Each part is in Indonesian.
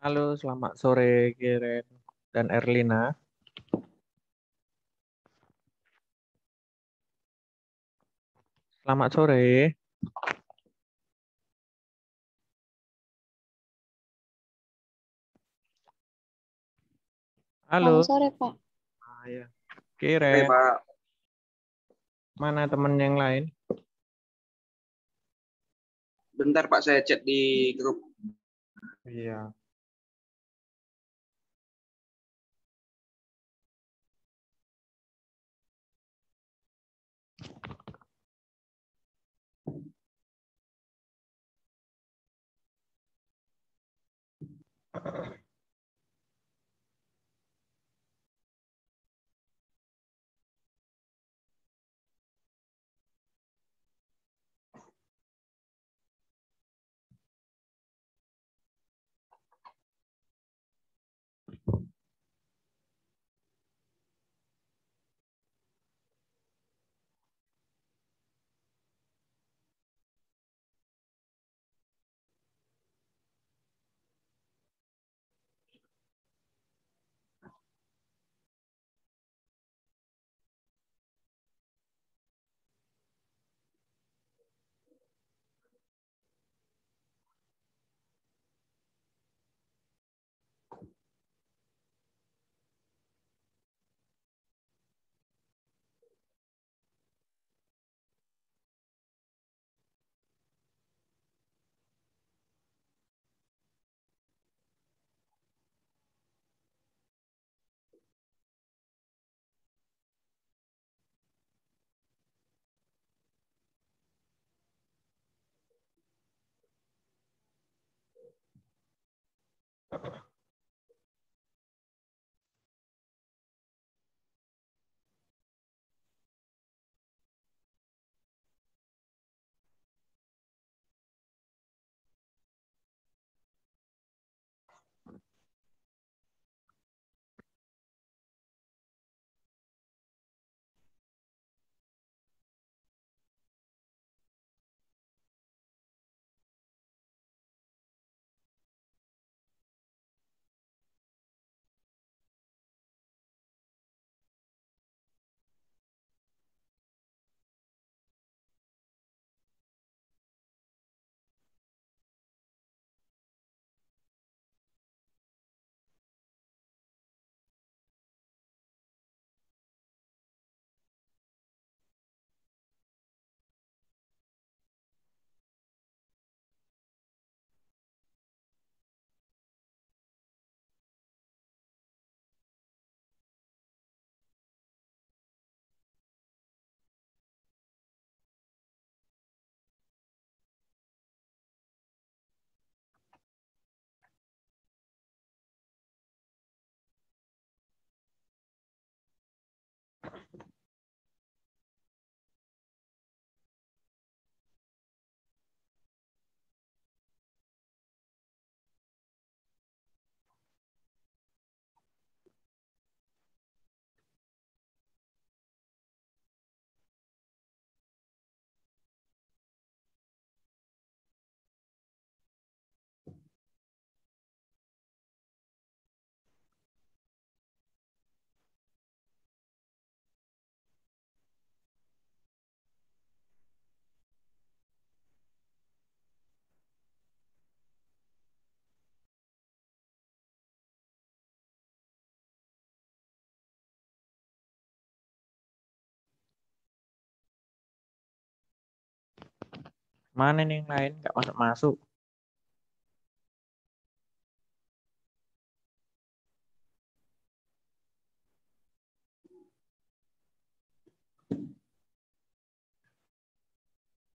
Halo, selamat sore Kiren dan Erlina. Selamat sore. Selamat Halo. sore, Pak. Ya. Oke, Kiren, Pak. mana temen yang lain? Bentar, Pak, saya chat di grup. Iya. Mana nih yang lain? Nggak masuk-masuk.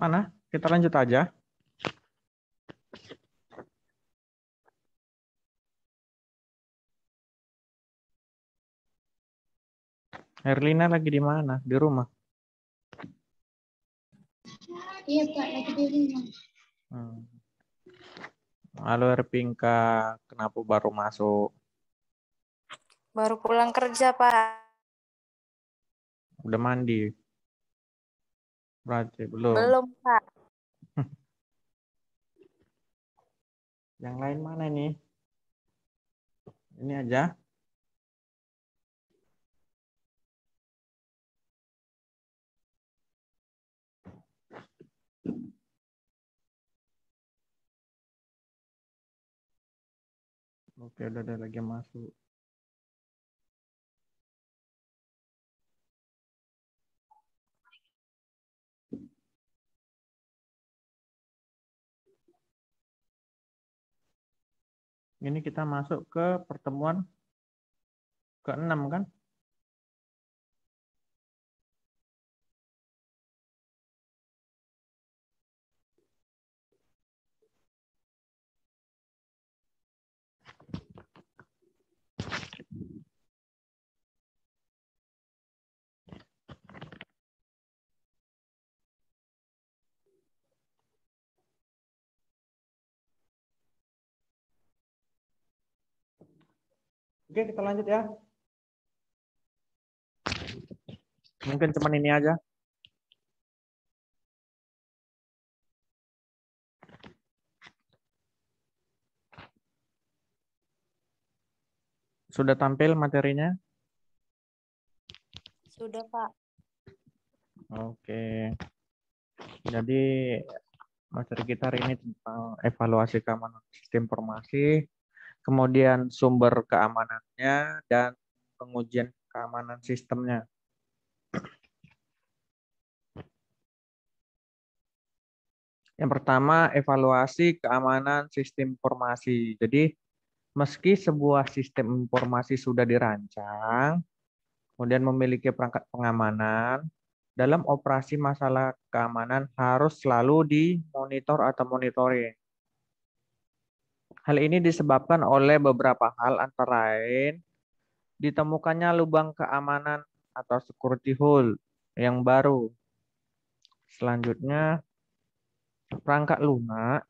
Mana? Kita lanjut aja. Erlina lagi di mana? Di rumah. Iya, Pak, lagi di rumah. Halo Erpinka, kenapa baru masuk? Baru pulang kerja, Pak. Udah mandi? Berarti belum. Belum, Pak. Yang lain mana nih? Ini aja. Oke, udah ada lagi yang masuk. Ini kita masuk ke pertemuan ke-6 kan? Oke, kita lanjut ya. Mungkin cuman ini aja. Sudah tampil materinya? Sudah, Pak. Oke. Jadi materi kita hari ini tentang evaluasi keamanan sistem informasi, kemudian sumber keamanannya, dan pengujian keamanan sistemnya. Yang pertama, evaluasi keamanan sistem informasi. Jadi, meski sebuah sistem informasi sudah dirancang, kemudian memiliki perangkat pengamanan, dalam operasi masalah keamanan harus selalu dimonitor atau monitoring. Hal ini disebabkan oleh beberapa hal, antara lain ditemukannya lubang keamanan atau security hole yang baru. Selanjutnya, perangkat lunak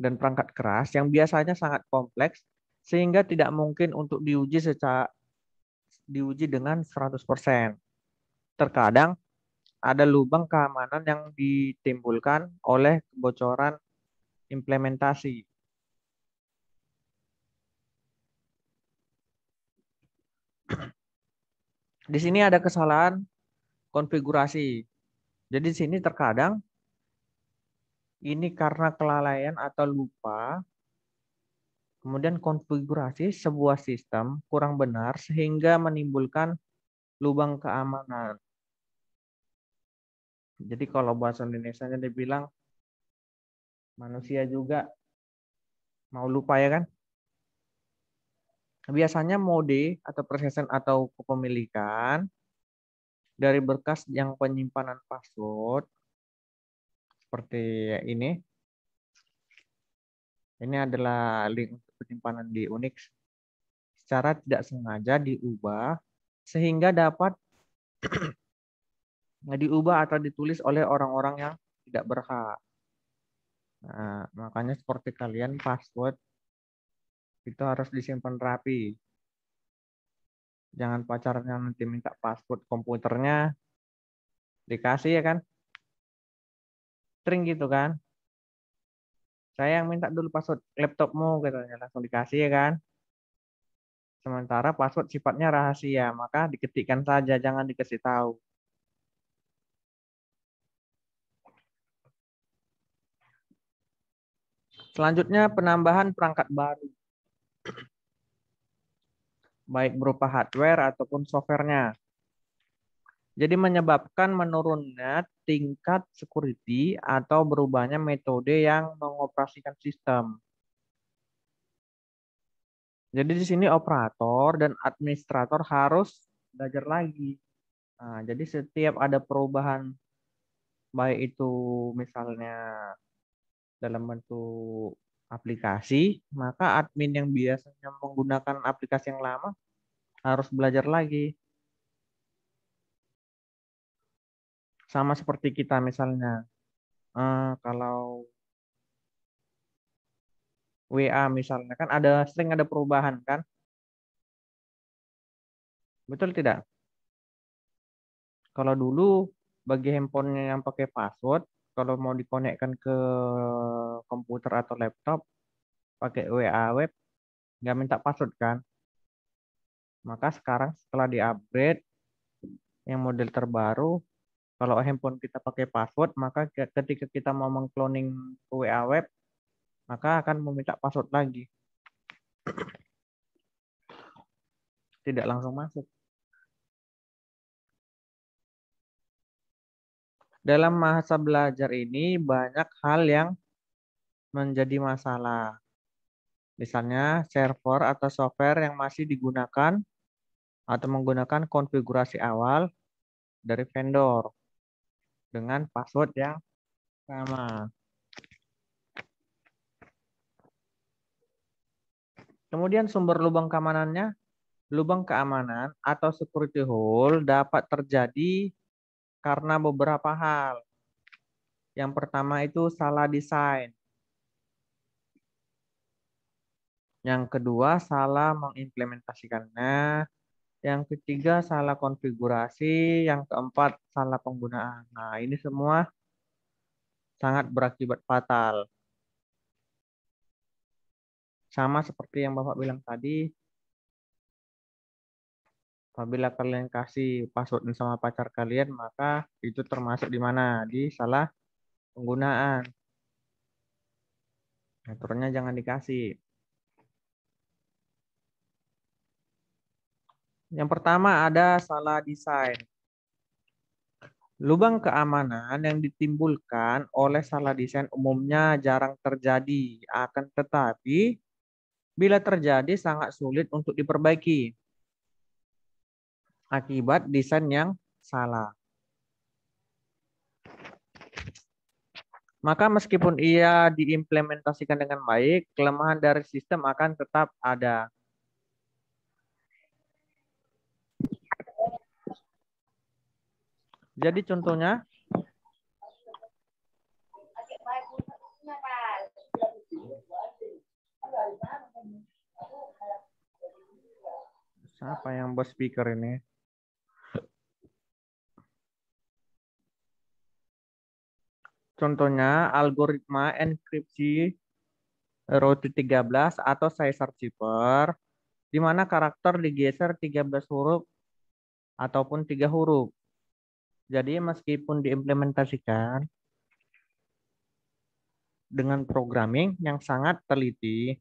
dan perangkat keras yang biasanya sangat kompleks sehingga tidak mungkin untuk diuji dengan 100%. Terkadang ada lubang keamanan yang ditimbulkan oleh kebocoran implementasi. Di sini ada kesalahan konfigurasi. Jadi di sini terkadang ini karena kelalaian atau lupa, kemudian konfigurasi sebuah sistem kurang benar sehingga menimbulkan lubang keamanan. Jadi kalau bahasa Indonesianya dibilang manusia juga mau lupa ya kan? Biasanya mode atau persesan atau kepemilikan dari berkas yang penyimpanan password seperti ini. Ini adalah link untuk penyimpanan di Unix. Secara tidak sengaja diubah sehingga dapat diubah atau ditulis oleh orang-orang yang tidak berhak. Nah, makanya seperti kalian password itu harus disimpan rapi. Jangan pacarnya nanti minta password komputernya dikasih ya kan? Sering gitu kan? Saya yang minta dulu password laptopmu katanya, langsung dikasih ya kan? Sementara password sifatnya rahasia, maka diketikkan saja, jangan dikasih tahu. Selanjutnya penambahan perangkat baru, baik berupa hardware ataupun softwarenya. Jadi menyebabkan menurunnya tingkat security atau berubahnya metode yang mengoperasikan sistem. Jadi di sini operator dan administrator harus belajar lagi. Nah, jadi setiap ada perubahan, baik itu misalnya dalam bentuk aplikasi, maka admin yang biasanya menggunakan aplikasi yang lama harus belajar lagi. Sama seperti kita misalnya, kalau WA misalnya kan sering ada perubahan kan, betul tidak? Kalau dulu bagi handphonenya yang pakai password, kalau mau dikonekkan ke komputer atau laptop, pakai WA web, nggak minta password kan? Maka sekarang setelah di-upgrade yang model terbaru, kalau handphone kita pakai password, maka ketika kita mau mengcloning ke WA web, maka akan meminta password lagi. Tidak langsung masuk. Dalam masa belajar ini banyak hal yang menjadi masalah. Misalnya server atau software yang masih digunakan atau menggunakan konfigurasi awal dari vendor dengan password yang sama. Kemudian sumber lubang keamanannya, lubang keamanan atau security hole dapat terjadi karena beberapa hal. Yang pertama itu salah desain. Yang kedua, salah mengimplementasikannya. Yang ketiga, salah konfigurasi. Yang keempat, salah penggunaan. Nah, ini semua sangat berakibat fatal. Sama seperti yang Bapak bilang tadi, apabila kalian kasih password sama pacar kalian, maka itu termasuk di mana? Di salah penggunaan. Aturannya jangan dikasih. Yang pertama ada salah desain. Lubang keamanan yang ditimbulkan oleh salah desain umumnya jarang terjadi. Akan tetapi, bila terjadi sangat sulit untuk diperbaiki. Akibat desain yang salah. Maka meskipun ia diimplementasikan dengan baik, kelemahan dari sistem akan tetap ada. Jadi contohnya, siapa yang bos speaker ini? Contohnya algoritma enkripsi Route 13 atau Caesar cipher, di mana karakter digeser 13 huruf ataupun 3 huruf. Jadi meskipun diimplementasikan dengan programming yang sangat teliti,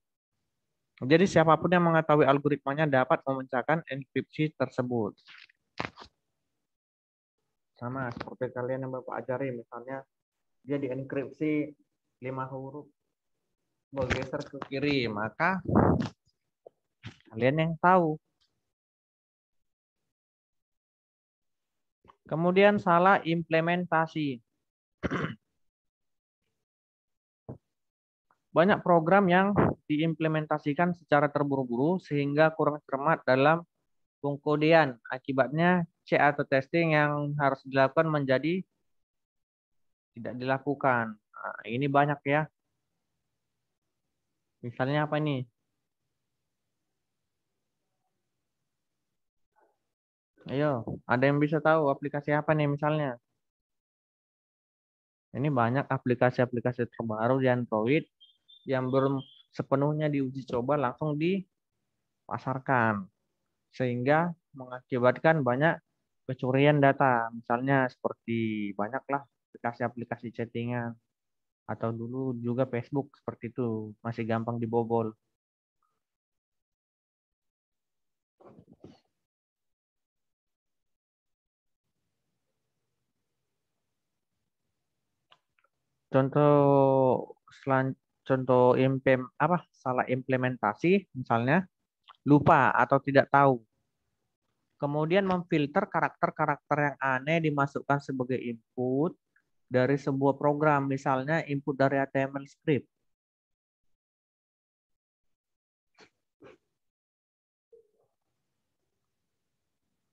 jadi siapapun yang mengetahui algoritmanya dapat memecahkan enkripsi tersebut. Sama seperti kalian yang Bapak ajari, misalnya dia dienkripsi 5 huruf, bergeser ke kiri, maka kalian yang tahu. Kemudian salah implementasi. Banyak program yang diimplementasikan secara terburu-buru sehingga kurang cermat dalam pengkodean. Akibatnya cek atau testing yang harus dilakukan menjadi tidak dilakukan. Nah, ini banyak ya. Misalnya apa ini? Ayo, ada yang bisa tahu aplikasi apa nih misalnya? Ini banyak aplikasi-aplikasi terbaru di Android yang belum sepenuhnya diuji coba langsung dipasarkan. Sehingga mengakibatkan banyak kecurian data. Misalnya seperti banyaklah aplikasi-aplikasi chattingan. Atau dulu juga Facebook seperti itu. Masih gampang dibobol. Contoh salah implementasi misalnya lupa atau tidak tahu. Kemudian memfilter karakter-karakter yang aneh dimasukkan sebagai input dari sebuah program, misalnya input dari HTML script.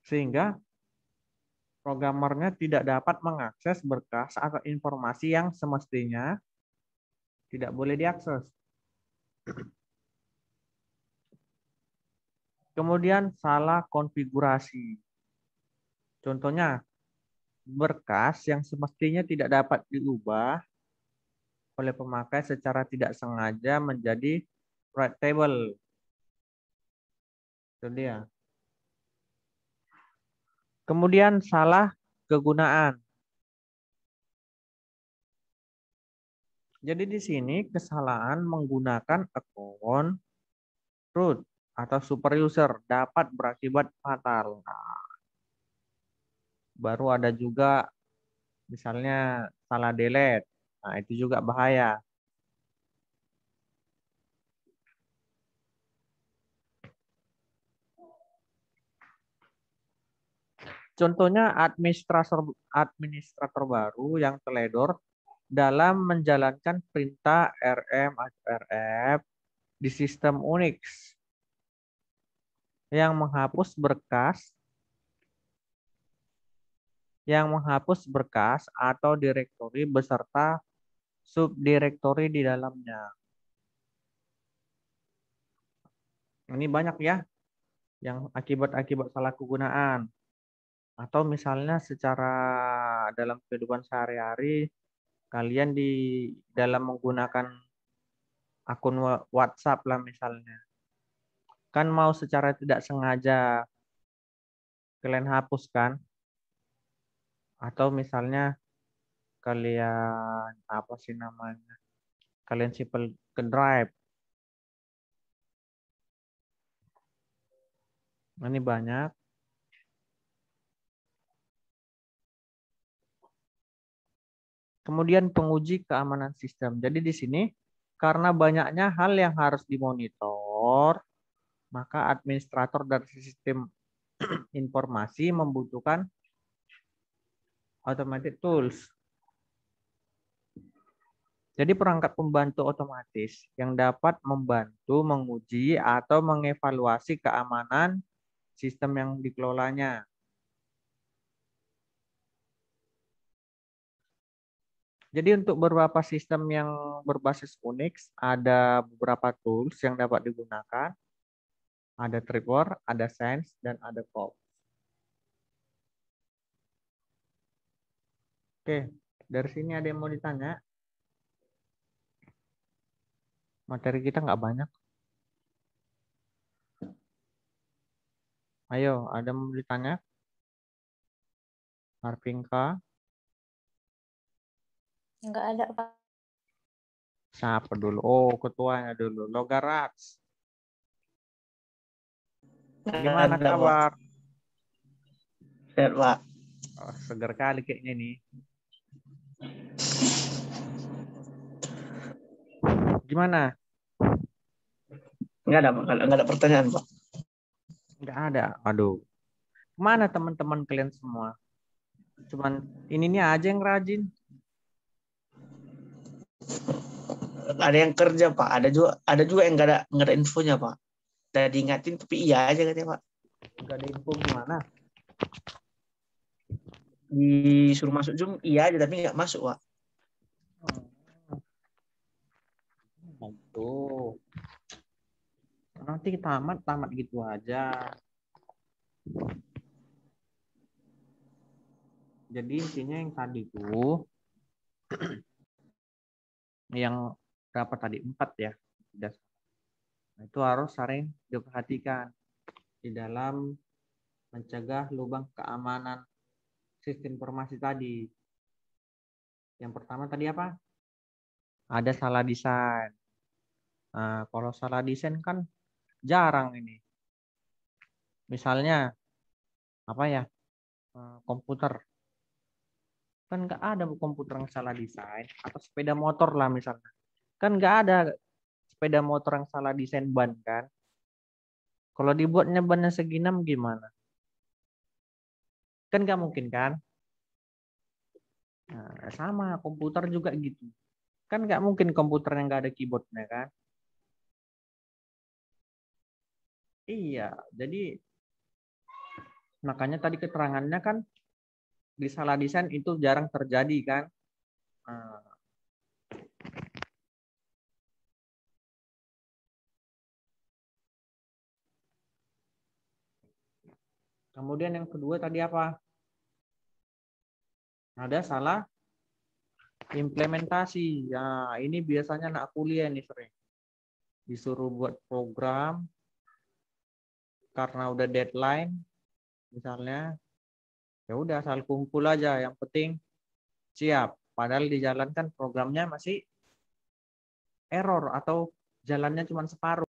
Sehingga programmernya tidak dapat mengakses berkas atau informasi yang semestinya tidak boleh diakses. Kemudian salah konfigurasi. Contohnya, berkas yang semestinya tidak dapat diubah oleh pemakai secara tidak sengaja menjadi write table. Itu dia. Kemudian salah kegunaan. Jadi di sini kesalahan menggunakan akun root atau super user dapat berakibat fatal. Nah, baru ada juga misalnya salah delete. Nah, itu juga bahaya. Contohnya administrator baru yang teledor dalam menjalankan perintah rm atau rf di sistem Unix yang menghapus berkas atau direktori beserta subdirektori di dalamnya. Ini banyak ya yang akibat-akibat salah kegunaan. Atau misalnya secara dalam kehidupan sehari-hari, kalian di dalam menggunakan akun WhatsApp lah misalnya. Kan mau secara tidak sengaja kalian hapus kan? Atau misalnya kalian apa sih namanya? Kalian simpan ke drive. Ini banyak. Kemudian penguji keamanan sistem. Jadi di sini karena banyaknya hal yang harus dimonitor, maka administrator dari sistem informasi membutuhkan automated tools. Jadi perangkat pembantu otomatis yang dapat membantu menguji atau mengevaluasi keamanan sistem yang dikelolanya. Jadi untuk beberapa sistem yang berbasis Unix, ada beberapa tools yang dapat digunakan. Ada Trevor, ada Sense, dan ada Pop. Oke, dari sini ada yang mau ditanya? Materi kita nggak banyak. Ayo, ada yang mau ditanya? Marvinka? Enggak ada, Pak. Siapa dulu? Oh, ketuanya dulu. Logarats. Gimana Ada, Pak. kabar? Sehat, Pak. Oh, seger kali kayaknya nih. Gimana? Enggak ada, Pak. Enggak ada pertanyaan, Pak. Nggak ada. Aduh. Mana teman-teman kalian semua? Cuman ininya aja yang rajin. Ada yang kerja, Pak. Ada juga yang enggak ada infonya, Pak. Udah diingatin tapi iya aja katanya, Pak. Nggak ada info gimana? Disuruh masuk Zoom iya aja tapi enggak masuk, Pak. Itu. Nanti tamat gitu aja. Jadi intinya yang tadi tuh yang berapa tadi? 4 ya. Nah, itu harus sering diperhatikan di dalam mencegah lubang keamanan sistem informasi tadi. Yang pertama tadi apa? Ada salah desain. Nah, kalau salah desain kan jarang ini. Misalnya apa ya? Komputer. Kan nggak ada komputer yang salah desain. Atau sepeda motor lah misalnya. Kan nggak ada sepeda motor yang salah desain ban kan. Kalau dibuatnya bannya segi 6 gimana? Kan nggak mungkin kan? Nah, sama komputer juga gitu. Kan nggak mungkin komputer yang nggak ada keyboardnya kan? Iya, jadi makanya tadi keterangannya kan di salah desain itu jarang terjadi kan? Nah, kemudian yang kedua tadi apa? Ada salah implementasi. Ya, ini biasanya anak kuliah nih sering. disuruh buat program karena udah deadline misalnya, ya udah asal kumpul aja, yang penting siap. Padahal dijalankan programnya masih error atau jalannya cuma separuh.